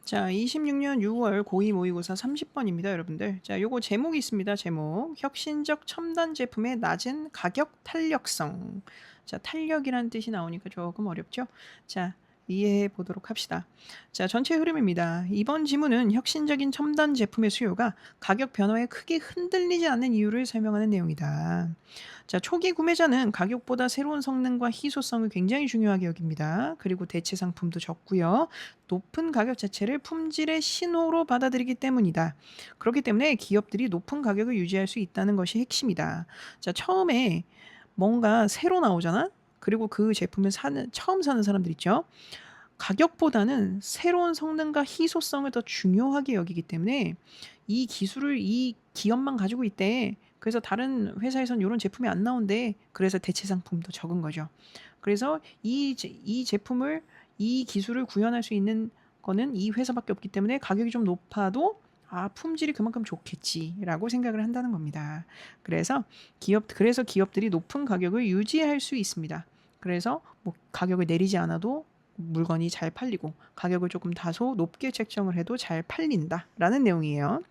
자, 26년 6월 고2 모의고사 30번입니다, 여러분들. 자, 요거 제목이 있습니다. 제목. 혁신적 첨단 제품의 낮은 가격 탄력성. 자, 탄력이라는 뜻이 나오니까 조금 어렵죠? 자, 이해해 보도록 합시다. 자, 전체 흐름입니다. 이번 지문은 혁신적인 첨단 제품의 수요가 가격 변화에 크게 흔들리지 않는 이유를 설명하는 내용이다. 자, 초기 구매자는 가격보다 새로운 성능과 희소성을 굉장히 중요하게 여깁니다. 그리고 대체 상품도 적고요. 높은 가격 자체를 품질의 신호로 받아들이기 때문이다. 그렇기 때문에 기업들이 높은 가격을 유지할 수 있다는 것이 핵심이다. 자, 처음에 뭔가 새로 나오잖아? 그리고 그 제품을 처음 사는 사람들 있죠? 가격보다는 새로운 성능과 희소성을 더 중요하게 여기기 때문에 이 기술을 이 기업만 가지고 있대. 그래서 다른 회사에선 이런 제품이 안 나온대. 그래서 대체 상품도 적은 거죠. 그래서 이 제품을 이 기술을 구현할 수 있는 거는 이 회사밖에 없기 때문에 가격이 좀 높아도 품질이 그만큼 좋겠지라고 생각을 한다는 겁니다. 그래서 기업들이 높은 가격을 유지할 수 있습니다. 그래서 뭐 가격을 내리지 않아도 물건이 잘 팔리고 가격을 조금 다소 높게 책정을 해도 잘 팔린다라는 내용이에요.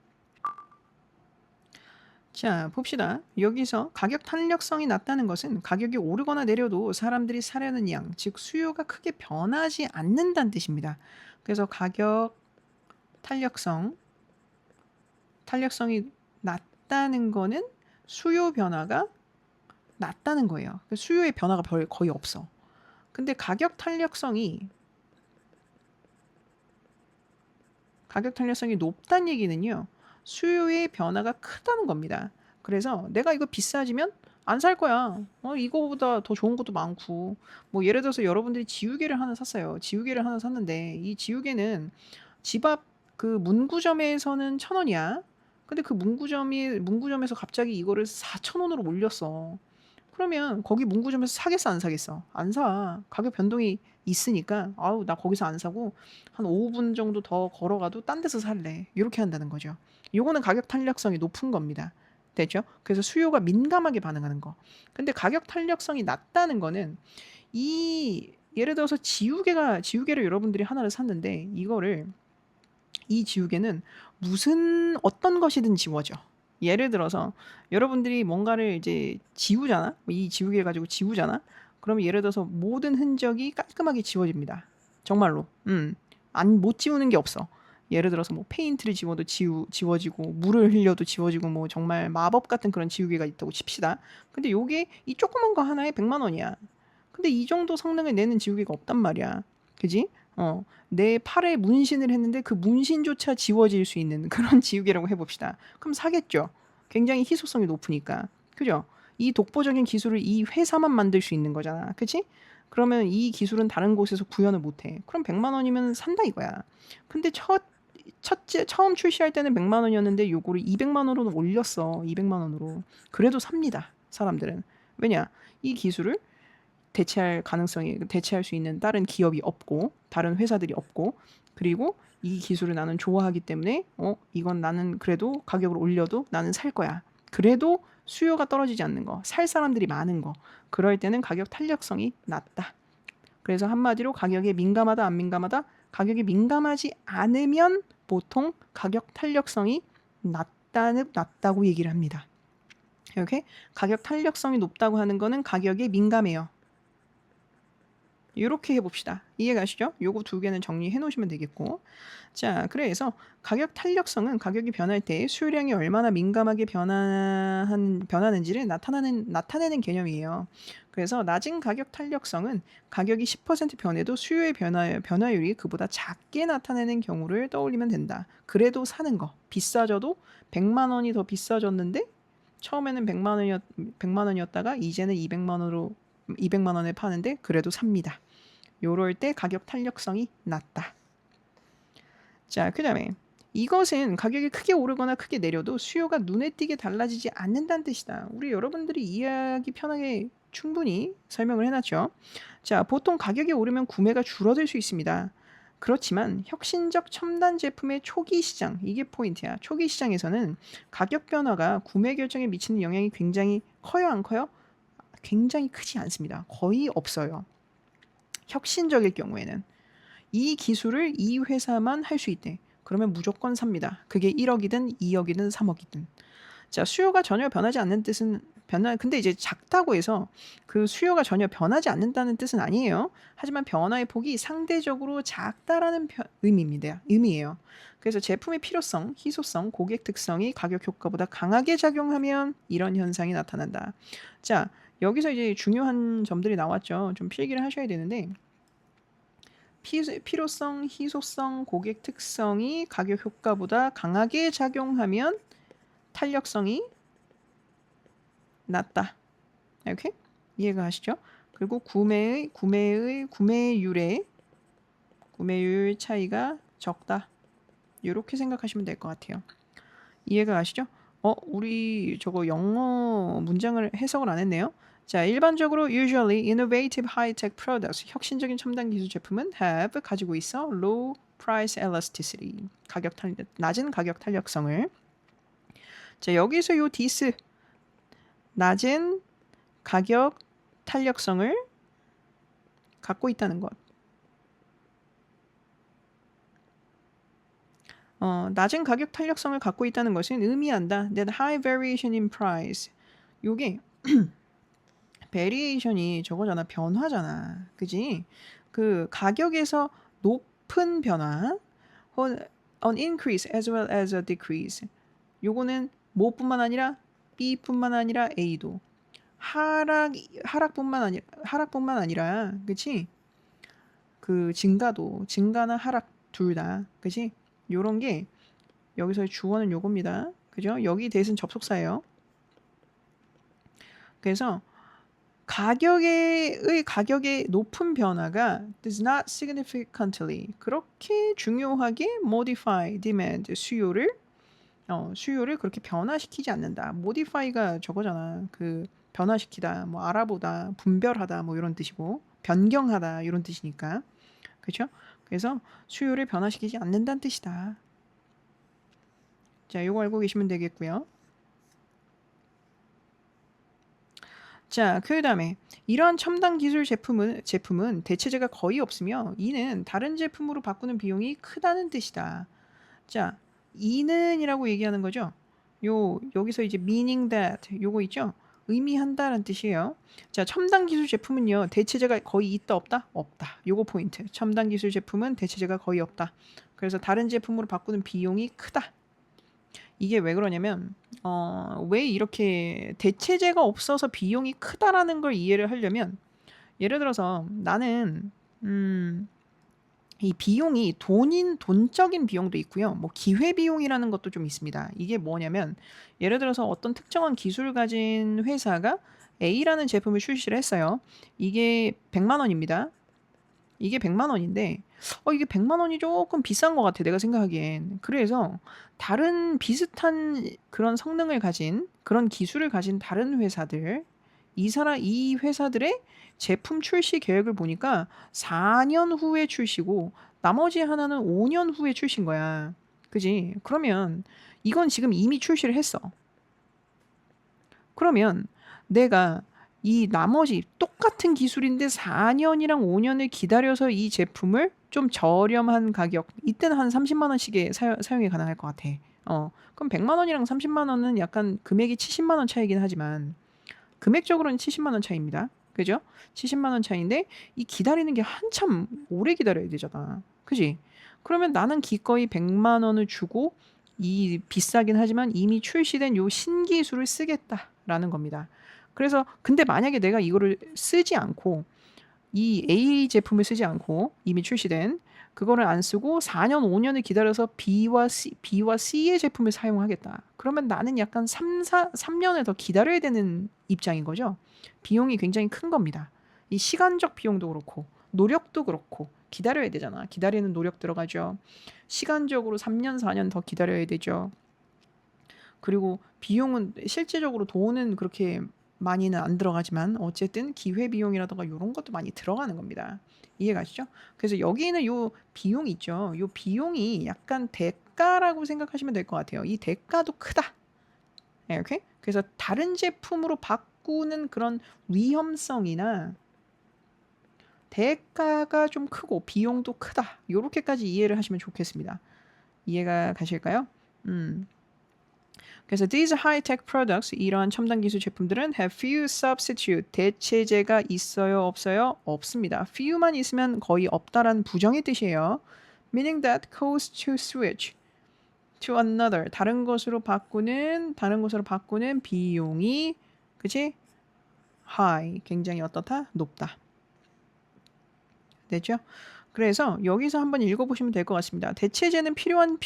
자, 봅시다. 여기서 가격 탄력성이 낮다는 것은 가격이 오르거나 내려도 사람들이 사려는 양, 즉 수요가 크게 변하지 않는다는 뜻입니다. 그래서 가격 탄력성이 낮다는 거는 수요 변화가 낮다는 거예요. 수요의 변화가 거의 없어. 근데 가격 탄력성이 높다는 얘기는요. 수요의 변화가 크다는 겁니다. 그래서 내가 이거 비싸지면 안 살 거야. 이거보다 더 좋은 것도 많고. 뭐 예를 들어서 여러분들이 지우개를 하나 샀어요. 지우개를 하나 샀는데 이 지우개는 집 앞 그 문구점에서는 1,000원이야. 근데 그 문구점에서 갑자기 이거를 4,000원으로 올렸어. 그러면 거기 문구점에서 사겠어, 안 사겠어? 안 사. 가격 변동이 있으니까 아우 나 거기서 안 사고 한 5분 정도 더 걸어가도 딴 데서 살래. 이렇게 한다는 거죠. 요거는 가격 탄력성이 높은 겁니다. 됐죠? 그래서 수요가 민감하게 반응하는 거. 근데 가격 탄력성이 낮다는 거는 예를 들어서 지우개를 여러분들이 하나를 샀는데 이 지우개는 어떤 것이든 지워져. 예를 들어서 여러분들이 뭔가를 이제 지우잖아. 이 지우개 가지고 지우잖아. 그러면 예를 들어서 모든 흔적이 깔끔하게 지워집니다. 정말로. 못 지우는 게 없어. 예를 들어서 뭐 페인트를 지워도 지워지고 물을 흘려도 지워지고 뭐 정말 마법 같은 그런 지우개가 있다고 칩시다. 근데 요게 이 조그만 거 하나에 100만 원이야. 근데 이 정도 성능을 내는 지우개가 없단 말이야. 그지? 내 팔에 문신을 했는데 그 문신조차 지워질 수 있는 그런 지우개라고 해봅시다. 그럼 사겠죠. 굉장히 희소성이 높으니까. 그죠? 이 독보적인 기술을 이 회사만 만들 수 있는 거잖아. 그치? 그러면 이 기술은 다른 곳에서 구현을 못해. 그럼 100만 원이면 산다 이거야. 근데 처음 출시할 때는 100만 원이었는데 요거를 200만 원으로 올렸어. 200만 원으로. 그래도 삽니다. 사람들은. 왜냐? 이 기술을 대체할 수 있는 다른 기업이 없고 다른 회사들이 없고 그리고 이 기술을 나는 좋아하기 때문에 이건 나는 그래도 가격을 올려도 나는 살 거야. 그래도 수요가 떨어지지 않는 거, 살 사람들이 많은 거. 그럴 때는 가격 탄력성이 낮다. 그래서 한마디로 가격에 민감하다 안 민감하다? 가격에 민감하지 않으면 보통 가격 탄력성이 낮다고 얘기를 합니다. 이렇게 가격 탄력성이 높다고 하는 거는 가격에 민감해요. 이렇게 해봅시다. 이해가시죠? 요거 두 개는 정리해 놓으시면 되겠고. 자, 그래서 가격 탄력성은 가격이 변할 때 수요량이 얼마나 민감하게 변하는지를 나타내는 개념이에요. 그래서 낮은 가격 탄력성은 가격이 10% 변해도 수요의 변화율이 그보다 작게 나타내는 경우를 떠올리면 된다. 그래도 사는 거. 비싸져도 100만 원이 더 비싸졌는데 처음에는 100만 원이었다가 이제는 200만 원에 파는데 그래도 삽니다. 요럴 때 가격 탄력성이 낮다. 자, 그 다음에 이것은 가격이 크게 오르거나 크게 내려도 수요가 눈에 띄게 달라지지 않는다는 뜻이다. 우리 여러분들이 이해하기 편하게 충분히 설명을 해놨죠. 자, 보통 가격이 오르면 구매가 줄어들 수 있습니다. 그렇지만 혁신적 첨단 제품의 초기 시장, 이게 포인트야. 초기 시장에서는 가격 변화가 구매 결정에 미치는 영향이 굉장히 커요, 안 커요? 굉장히 크지 않습니다. 거의 없어요. 혁신적일 경우에는. 이 기술을 이 회사만 할 수 있대. 그러면 무조건 삽니다. 그게 1억이든 2억이든 3억이든. 자, 수요가 전혀 변하지 않는 뜻은 근데 이제 작다고 해서 그 수요가 전혀 변하지 않는다는 뜻은 아니에요. 하지만 변화의 폭이 상대적으로 작다라는 의미예요. 그래서 제품의 필요성, 희소성, 고객 특성이 가격 효과보다 강하게 작용하면 이런 현상이 나타난다. 자, 여기서 이제 중요한 점들이 나왔죠. 좀 필기를 하셔야 되는데 필요성, 희소성, 고객 특성이 가격 효과보다 강하게 작용하면 탄력성이 낮다. 이렇게 이해가 가시죠? 그리고 구매율 차이가 적다. 이렇게 생각하시면 될 것 같아요. 이해가 가시죠? 우리 저거 영어 문장을 해석을 안 했네요. 자, 일반적으로 usually innovative high-tech products 혁신적인 첨단 기술 제품은 have 가지고 있어 low price elasticity 낮은 가격 탄력성을. 자, 여기서 요 this 낮은 가격 탄력성을 갖고 있다는 것. 낮은 가격 탄력성을 갖고 있다는 것은 의미한다. That high variation in price. 요게 베리에이션이 저거잖아. 변화잖아. 그지? 그 가격에서 높은 변화, an increase as well as a decrease. 요거는 뭐뿐만 아니라 B뿐만 아니라 A도 하락뿐만 아니라 그치? 그 증가나 하락 둘 다 그치? 요런 게 여기서의 주어는 요겁니다. 그죠? 여기 대신 접속사예요. 그래서 가격의 높은 변화가 does not significantly 그렇게 중요하게 modify demand 수요를 그렇게 변화시키지 않는다. modify가 저거잖아. 그 변화시키다, 뭐 알아보다, 분별하다 뭐 이런 뜻이고 변경하다 이런 뜻이니까. 그렇죠? 그래서 수요를 변화시키지 않는다는 뜻이다. 자, 요거 알고 계시면 되겠고요. 자, 그 다음에 이러한 첨단 기술 제품은 대체제가 거의 없으며 이는 다른 제품으로 바꾸는 비용이 크다는 뜻이다. 자, 이는이라고 얘기하는 거죠. 여기서 이제 meaning that 요거 있죠. 의미한다라는 뜻이에요. 자, 첨단 기술 제품은요. 대체제가 거의 있다 없다? 없다. 요거 포인트. 첨단 기술 제품은 대체제가 거의 없다. 그래서 다른 제품으로 바꾸는 비용이 크다. 이게 왜 그러냐면 왜 이렇게 대체제가 없어서 비용이 크다라는 걸 이해를 하려면 예를 들어서 나는 이 비용이 돈적인 비용도 있고요. 뭐 기회 비용이라는 것도 좀 있습니다. 이게 뭐냐면 예를 들어서 어떤 특정한 기술을 가진 회사가 A라는 제품을 출시를 했어요. 이게 100만 원입니다. 이게 100만 원인데 이게 100만 원이 조금 비싼 것 같아. 내가 생각하기엔. 그래서 다른 비슷한 그런 성능을 가진 그런 기술을 가진 다른 회사들 이 회사들의 제품 출시 계획을 보니까 4년 후에 출시고 나머지 하나는 5년 후에 출시인 거야. 그지? 그러면 이건 지금 이미 출시를 했어. 그러면 내가 이 나머지 똑같은 기술인데 4년이랑 5년을 기다려서 이 제품을 좀 저렴한 가격, 이때는 한 30만 원씩에 사용이 가능할 것 같아. 그럼 100만 원이랑 30만 원은 약간 금액이 70만 원 차이긴 하지만 금액적으로는 70만 원 차이입니다. 그죠? 70만 원 차이인데 이 기다리는 게 한참 오래 기다려야 되잖아. 그지? 그러면 나는 기꺼이 100만 원을 주고 이 비싸긴 하지만 이미 출시된 요 신기술을 쓰겠다라는 겁니다. 그래서 근데 만약에 내가 이거를 쓰지 않고 이 A 제품을 쓰지 않고 이미 출시된 그거를 안 쓰고 4년, 5년을 기다려서 B와 C의 제품을 사용하겠다. 그러면 나는 약간 3년을 더 기다려야 되는 입장인 거죠. 비용이 굉장히 큰 겁니다. 이 시간적 비용도 그렇고 노력도 그렇고 기다려야 되잖아. 기다리는 노력 들어가죠. 시간적으로 3년, 4년 더 기다려야 되죠. 그리고 비용은 실제적으로 돈은 그렇게 많이는 안 들어가지만 어쨌든 기회비용이라든가 이런 것도 많이 들어가는 겁니다. 이해가시죠? 그래서 여기는 요 비용이 있죠. 요 비용이 약간 대가라고 생각하시면 될 것 같아요. 이 대가도 크다. 이렇게? 그래서 다른 제품으로 바꾸는 그런 위험성이나 대가가 좀 크고 비용도 크다. 요렇게까지 이해를 하시면 좋겠습니다. 이해가 가실까요? 그래서 these high-tech products, 이러한 첨단 기술 제품들은 have few substitute, 대체제가 있어요, 없어요? 없습니다. few만 있으면 거의 없다라는 부정의 뜻이에요. meaning that cost to switch to another, 다른 것으로 바꾸는 비용이, 그치? high, 굉장히 어떻다? 높다. 됐죠? 그래서 여기서 한번 읽어보시면 될 것 같습니다. 대체제는 비슷한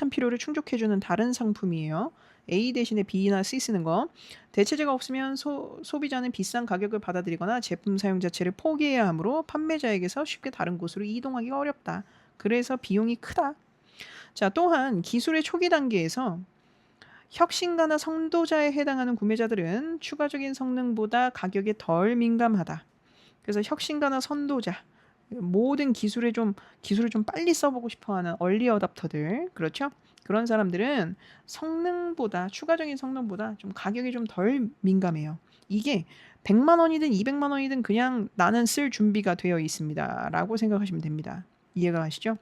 필요를 충족해주는 다른 상품이에요. A 대신에 B나 C 쓰는 거. 대체제가 없으면 소비자는 비싼 가격을 받아들이거나 제품 사용 자체를 포기해야 하므로 판매자에게서 쉽게 다른 곳으로 이동하기가 어렵다. 그래서 비용이 크다. 자, 또한 기술의 초기 단계에서 혁신가나 선도자에 해당하는 구매자들은 추가적인 성능보다 가격에 덜 민감하다. 그래서 혁신가나 선도자, 모든 기술을 좀 빨리 써보고 싶어하는 얼리 어답터들, 그렇죠? 그런 사람들은 추가적인 성능보다 좀 가격이 좀 덜 민감해요. 이게 100만 원이든 200만 원이든 그냥 나는 쓸 준비가 되어 있습니다. 라고 생각하시면 됩니다. 이해가 가시죠?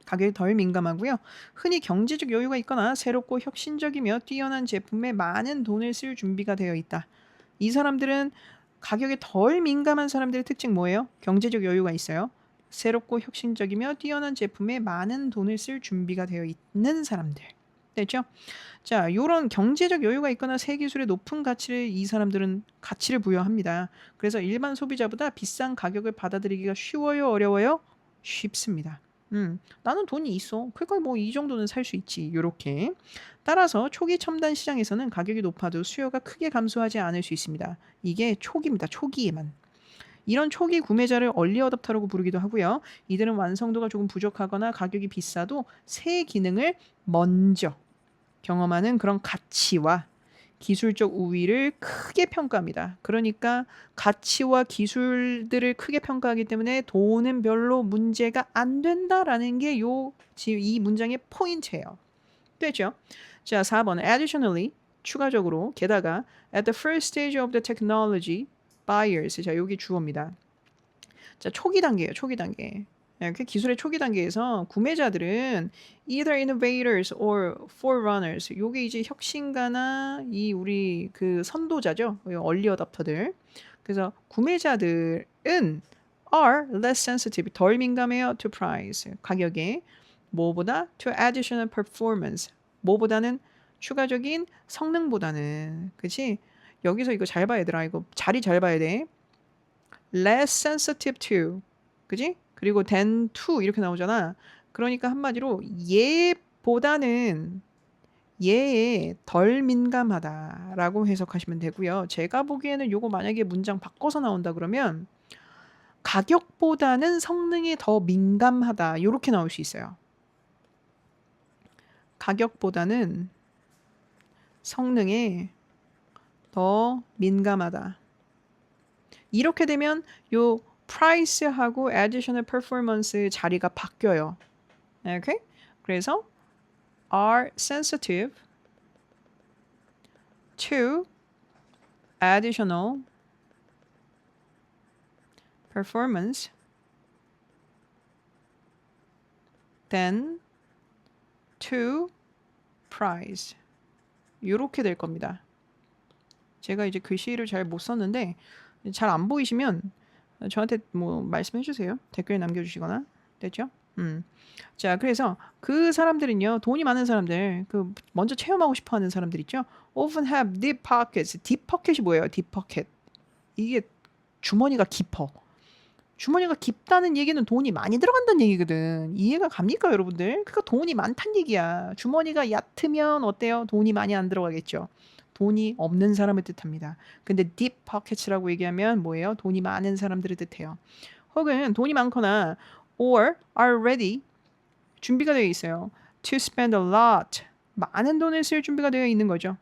가격이 덜 민감하고요. 흔히 경제적 여유가 있거나 새롭고 혁신적이며 뛰어난 제품에 많은 돈을 쓸 준비가 되어 있다. 이 사람들은 가격에 덜 민감한 사람들의 특징 뭐예요? 경제적 여유가 있어요. 새롭고 혁신적이며 뛰어난 제품에 많은 돈을 쓸 준비가 되어 있는 사람들. 됐죠? 자, 요런 경제적 여유가 있거나 새 기술의 높은 가치를 이 사람들은 가치를 부여합니다. 그래서 일반 소비자보다 비싼 가격을 받아들이기가 쉬워요, 어려워요? 쉽습니다. 나는 돈이 있어. 그러니까 뭐 이 정도는 살 수 있지. 요렇게. 따라서 초기 첨단 시장에서는 가격이 높아도 수요가 크게 감소하지 않을 수 있습니다. 이게 초기입니다. 초기에만. 이런 초기 구매자를 얼리 어답터라고 부르기도 하고요. 이들은 완성도가 조금 부족하거나 가격이 비싸도 새 기능을 먼저 경험하는 그런 가치와 기술적 우위를 크게 평가합니다. 그러니까 가치와 기술들을 크게 평가하기 때문에 돈은 별로 문제가 안 된다라는 게 이 문장의 포인트예요. 됐죠? 자, 4번 additionally, 추가적으로, 게다가 at the first stage of the technology, buyers, 자, 여기 주어입니다. 자, 초기 단계예요. 초기 단계. 그 기술의 초기 단계에서 구매자들은 either innovators or forerunners, 요게 이제 혁신가나 이 우리 그 선도자죠. 얼리 어답터들. 그래서 구매자들은 are less sensitive, 덜 민감해요 to price, 가격에. 뭐보다? to additional performance, 뭐보다는 추가적인 성능보다는. 그치? 여기서 이거 잘 봐, 얘들아. 이거 자리 잘 봐야 돼. less sensitive to, 그지? 그리고 than to 이렇게 나오잖아. 그러니까 한마디로 얘보다는 얘에 덜 민감하다라고 해석하시면 되고요. 제가 보기에는 요거 만약에 문장 바꿔서 나온다 그러면 가격보다는 성능에 더 민감하다, 요렇게 나올 수 있어요. 가격보다는 성능에 더 민감하다. 이렇게 되면 요 price하고 additional performance 자리가 바뀌어요. 오케이? 그래서 are sensitive to additional performance than to price. 이렇게 될 겁니다. 제가 이제 글씨를 잘 못 썼는데 잘 안 보이시면 저한테 뭐 말씀해 주세요. 댓글 남겨주시거나. 됐죠? 자, 그래서 그 사람들은요, 돈이 많은 사람들, 그 먼저 체험하고 싶어하는 사람들 있죠. often have deep pockets. deep pocket이 뭐예요? deep pocket. 이게 주머니가 깊어. 주머니가 깊다는 얘기는 돈이 많이 들어간다는 얘기거든. 이해가 갑니까, 여러분들? 그러니까 돈이 많다는 얘기야. 주머니가 얕으면 어때요? 돈이 많이 안 들어가겠죠. 돈이 없는 사람을 뜻합니다. 근데 deep pockets라고 얘기하면 뭐예요? 돈이 많은 사람들을 뜻해요. 혹은 돈이 많거나 or are ready, 준비가 되어 있어요. to spend a lot, 많은 돈을 쓸 준비가 되어 있는 거죠.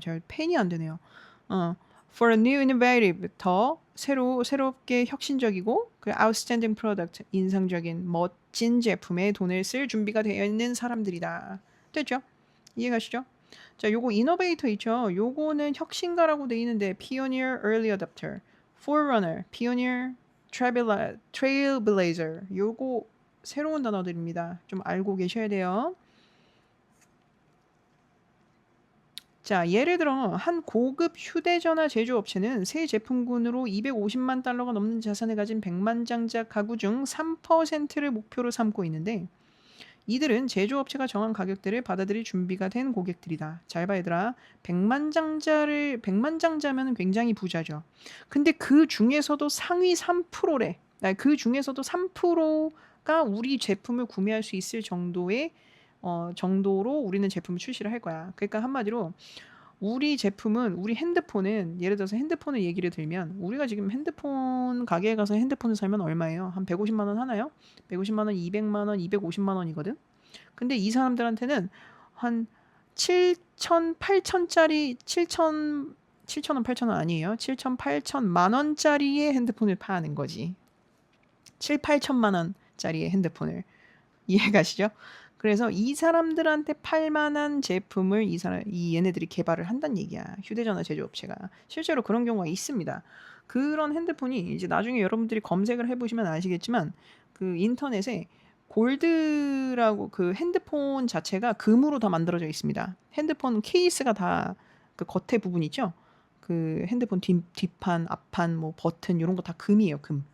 잘 펜이 안 되네요. for a new innovative, 더 새롭게 혁신적이고 그 outstanding product, 인상적인 멋진 제품에 돈을 쓸 준비가 되어 있는 사람들이다. 됐죠? 이해가시죠? 자, 요거 innovator 있죠? 요거는 혁신가라고 돼 있는데 pioneer, early adopter. forerunner, pioneer, trailblazer. 요거 새로운 단어들입니다. 좀 알고 계셔야 돼요. 자, 예를 들어 한 고급 휴대전화 제조업체는 새 제품군으로 250만 달러가 넘는 자산을 가진 백만장자 가구 중 3%를 목표로 삼고 있는데 이들은 제조업체가 정한 가격대를 받아들일 준비가 된 고객들이다. 잘 봐 얘들아. 백만장자면 굉장히 부자죠. 근데 그 중에서도 상위 3%래. 그 중에서도 3%가 우리 제품을 구매할 수 있을 정도로 우리는 제품을 출시를 할 거야. 그러니까 한마디로 우리 제품은 우리 핸드폰은 예를 들어서 핸드폰을 얘기를 들면 우리가 지금 핸드폰 가게에 가서 핸드폰을 사면 얼마예요? 한 150만 원 하나요? 150만 원, 200만 원, 250만 원이거든. 근데 이 사람들한테는 한 7천, 8천짜리 7천 원, 8천 원 아니에요. 7천, 8천만 원짜리의 핸드폰을 파는 거지. 7, 8천만 원짜리의 핸드폰을. 이해가시죠? 그래서 이 사람들한테 팔만한 제품을 얘네들이 개발을 한다는 얘기야. 휴대전화 제조업체가. 실제로 그런 경우가 있습니다. 그런 핸드폰이 이제 나중에 여러분들이 검색을 해보시면 아시겠지만 그 인터넷에 골드라고 그 핸드폰 자체가 금으로 다 만들어져 있습니다. 핸드폰 케이스가 다 그 겉에 부분 있죠? 그 핸드폰 뒷판, 앞판, 뭐 버튼 이런 거 다 금이에요. 금.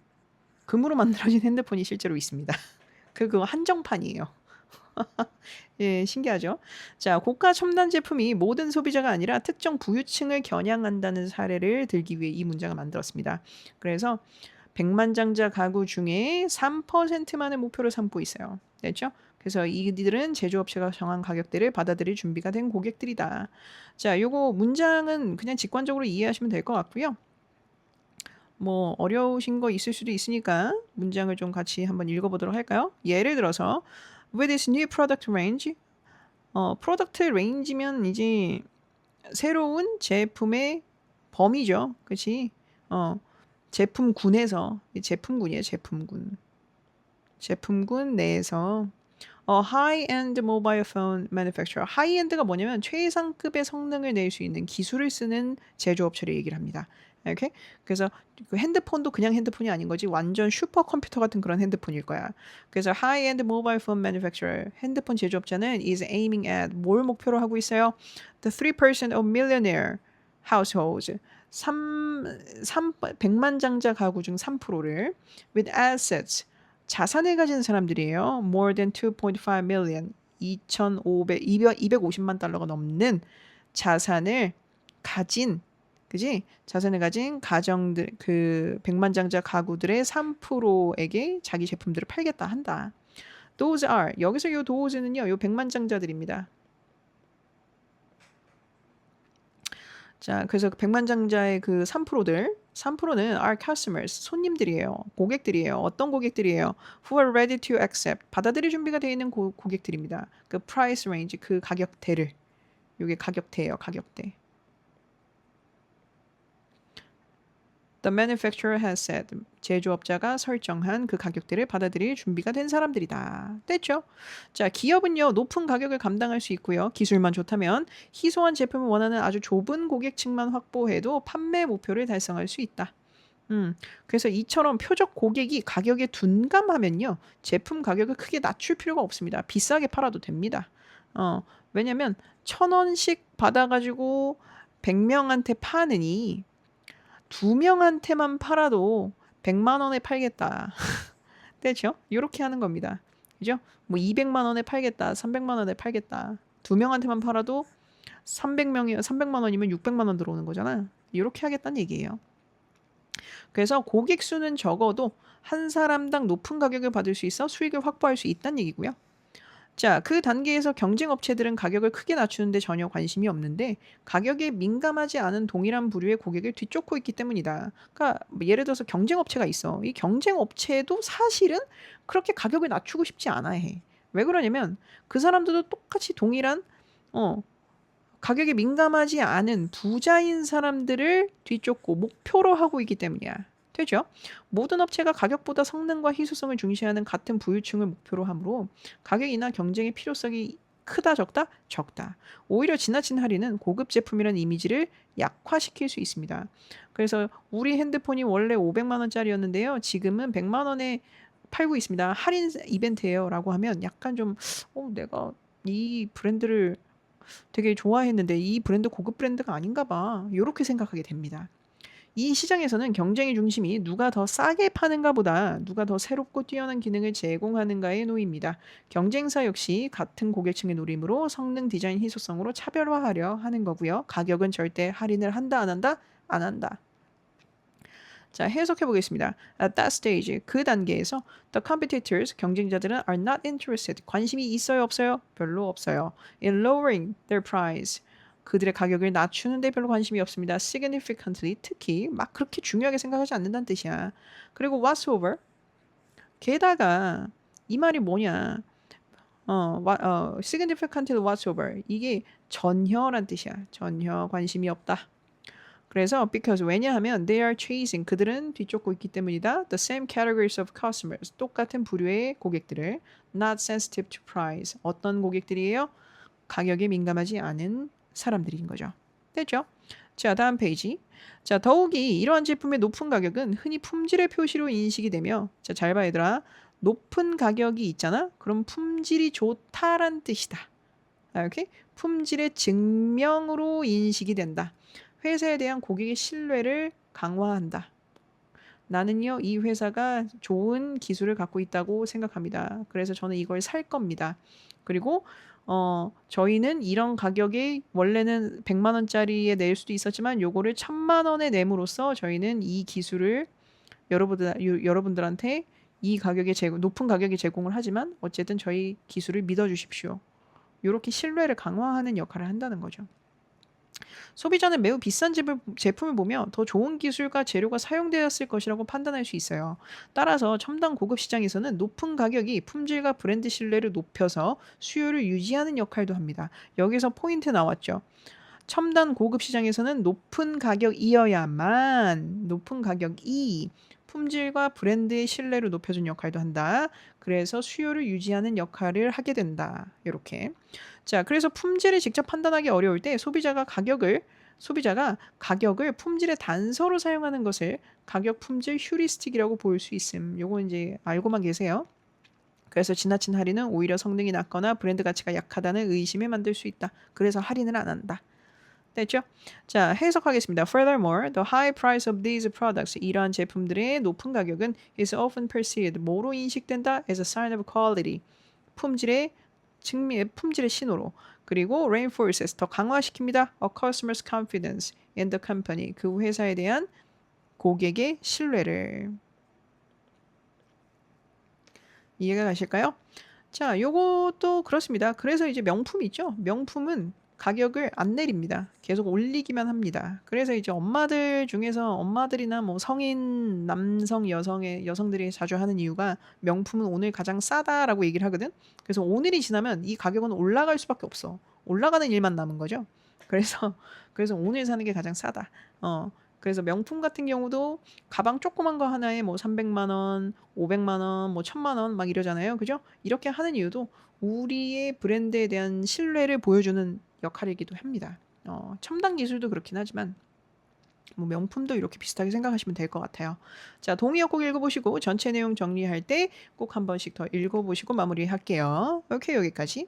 금으로 만들어진 핸드폰이 실제로 있습니다. 그거 한정판이에요. 예, 신기하죠? 자, 고가 첨단 제품이 모든 소비자가 아니라 특정 부유층을 겨냥한다는 사례를 들기 위해 이 문장을 만들었습니다. 그래서 백만장자 가구 중에 3%만의 목표를 삼고 있어요. 됐죠? 그래서 이들은 제조업체가 정한 가격대를 받아들일 준비가 된 고객들이다. 자, 요거 문장은 그냥 직관적으로 이해하시면 될 것 같고요. 뭐 어려우신 거 있을 수도 있으니까 문장을 좀 같이 한번 읽어보도록 할까요? 예를 들어서 With this new product range, 프로덕트 레인지면 이제 새로운 제품의 범위죠. 그치? 제품군에서, 제품군이에요, 제품군. 제품군 내에서 high-end mobile phone manufacturer. 하이엔드가 뭐냐면 최상급의 성능을 낼 수 있는 기술을 쓰는 제조업체를 얘기를 합니다. 이렇게 그래서 그 핸드폰도 그냥 핸드폰이 아닌 거지 완전 슈퍼컴퓨터 같은 그런 핸드폰일 거야. 그래서 high-end mobile phone manufacturer 핸드폰 제조업자는 is aiming at 뭘 목표로 하고 있어요? The 3% of millionaire households 100만 장자 가구 중 3%를 with assets 자산을 가진 사람들이에요. More than 2.5 million 250만 달러가 넘는 자산을 가진 그지? 자산을 가진 가정들 그 백만장자 가구들의 3%에게 자기 제품들을 팔겠다 한다. Those are 여기서 요 those는요. 요 백만장자들입니다. 자, 그래서 백만장자의 그 3%는 our customers, 손님들이에요. 고객들이에요. 어떤 고객들이에요? Who are ready to accept, 받아들일 준비가 되어 있는 고객들입니다. 그 price range, 그 가격대를. 이게 가격대예요, 가격대. The manufacturer has said, 제조업자가 설정한 그 가격대를 받아들일 준비가 된 사람들이다. 됐죠? 자, 기업은요, 높은 가격을 감당할 수 있고요. 기술만 좋다면 희소한 제품을 원하는 아주 좁은 고객층만 확보해도 판매 목표를 달성할 수 있다. 그래서 이처럼 표적 고객이 가격에 둔감하면요, 제품 가격을 크게 낮출 필요가 없습니다. 비싸게 팔아도 됩니다. 왜냐면 1,000원씩 받아가지고 100명한테 파느니 2명한테만 팔아도 100만 원에 팔겠다. 됐죠? 이렇게 하는 겁니다. 그죠? 뭐 200만 원에 팔겠다. 300만 원에 팔겠다. 2명한테만 팔아도 300만 원이면 600만 원 들어오는 거잖아. 이렇게 하겠다는 얘기예요. 그래서 고객 수는 적어도 한 사람당 높은 가격을 받을 수 있어 수익을 확보할 수 있다는 얘기고요. 자, 그 단계에서 경쟁 업체들은 가격을 크게 낮추는데 전혀 관심이 없는데 가격에 민감하지 않은 동일한 부류의 고객을 뒤쫓고 있기 때문이다. 그러니까 예를 들어서 경쟁 업체가 있어. 이 경쟁 업체도 사실은 그렇게 가격을 낮추고 싶지 않아 해. 왜 그러냐면 그 사람들도 똑같이 동일한 가격에 민감하지 않은 부자인 사람들을 뒤쫓고 목표로 하고 있기 때문이야. 되죠? 모든 업체가 가격보다 성능과 희소성을 중시하는 같은 부유층을 목표로 하므로 가격이나 경쟁의 필요성이 크다 적다? 적다. 오히려 지나친 할인은 고급 제품이라는 이미지를 약화시킬 수 있습니다. 그래서 우리 핸드폰이 원래 500만 원짜리였는데요. 지금은 100만 원에 팔고 있습니다. 할인 이벤트예요. 라고 하면 약간 좀 내가 이 브랜드를 되게 좋아했는데 이 브랜드 고급 브랜드가 아닌가 봐. 요렇게 생각하게 됩니다. 이 시장에서는 경쟁의 중심이 누가 더 싸게 파는가 보다 누가 더 새롭고 뛰어난 기능을 제공하는가에 놓입니다. 경쟁사 역시 같은 고객층의 노림으로 성능, 디자인, 희소성으로 차별화하려 하는 거고요. 가격은 절대 할인을 한다 안 한다? 안 한다. 자, 해석해 보겠습니다. At that stage, 그 단계에서 the competitors, 경쟁자들은 are not interested, 관심이 있어요 없어요? 별로 없어요. In lowering their price, 그들의 가격을 낮추는데 별로 관심이 없습니다. Significantly, 특히 막 그렇게 중요하게 생각하지 않는다는 뜻이야. 그리고 whatsoever, 게다가 이 말이 뭐냐? significantly whatsoever, 이게 전혀란 뜻이야. 전혀 관심이 없다. 그래서 because 왜냐하면 they are chasing, 그들은 뒤쫓고 있기 때문이다. The same categories of customers, 똑같은 부류의 고객들을 not sensitive to price, 어떤 고객들이에요? 가격에 민감하지 않은 사람들인 거죠. 됐죠? 자, 다음 페이지. 자, 더욱이 이러한 제품의 높은 가격은 흔히 품질의 표시로 인식이 되며, 자, 잘 봐 얘들아. 높은 가격이 있잖아? 그럼 품질이 좋다란 뜻이다. 이렇게 품질의 증명으로 인식이 된다. 회사에 대한 고객의 신뢰를 강화한다. 나는요, 이 회사가 좋은 기술을 갖고 있다고 생각합니다. 그래서 저는 이걸 살 겁니다. 그리고 저희는 이런 가격에 원래는 100만 원짜리에 낼 수도 있었지만 요거를 1000만 원에 내므로써 저희는 이 기술을 여러분들한테 이 가격에 높은 가격에 제공을 하지만 어쨌든 저희 기술을 믿어주십시오. 이렇게 신뢰를 강화하는 역할을 한다는 거죠. 소비자는 매우 비싼 제품을 보며 더 좋은 기술과 재료가 사용되었을 것이라고 판단할 수 있어요. 따라서 첨단 고급 시장에서는 높은 가격이 품질과 브랜드 신뢰를 높여서 수요를 유지하는 역할도 합니다. 여기서 포인트 나왔죠. 첨단 고급 시장에서는 높은 가격이 품질과 브랜드의 신뢰를 높여준 역할도 한다. 그래서 수요를 유지하는 역할을 하게 된다. 이렇게. 자, 그래서 품질을 직접 판단하기 어려울 때 소비자가 가격을 품질의 단서로 사용하는 것을 가격 품질 휴리스틱이라고 볼 수 있음. 요거 이제 알고만 계세요. 그래서 지나친 할인은 오히려 성능이 낮거나 브랜드 가치가 약하다는 의심을 만들 수 있다. 그래서 할인을 안 한다. 됐죠? 자, 해석하겠습니다. Furthermore, the high price of these products, 이러한 제품들의 높은 가격은 is often perceived, 뭐로 인식된다? As a sign of quality, 품질의 신호로. 그리고 reinforces, 더 강화시킵니다. A customer's confidence in the company, 그 회사에 대한 고객의 신뢰를. 이해가 가실까요? 자, 요것도 그렇습니다. 그래서 이제 명품이 있죠. 명품은 가격을 안 내립니다. 계속 올리기만 합니다. 그래서 이제 엄마들이나 뭐 성인 남성 여성들이 자주 하는 이유가 명품은 오늘 가장 싸다라고 얘기를 하거든. 그래서 오늘이 지나면 이 가격은 올라갈 수밖에 없어. 올라가는 일만 남은 거죠. 그래서 오늘 사는 게 가장 싸다. 그래서 명품 같은 경우도 가방 조그만 거 하나에 뭐 300만 원, 500만 원, 뭐 1000만 원 막 이러잖아요. 그죠? 이렇게 하는 이유도 우리의 브랜드에 대한 신뢰를 보여주는 역할이기도 합니다. 첨단 기술도 그렇긴 하지만 뭐 명품도 이렇게 비슷하게 생각하시면 될 것 같아요. 자, 동의어 꼭 읽어보시고 전체 내용 정리할 때 꼭 한 번씩 더 읽어보시고 마무리할게요. 오케이, 여기까지.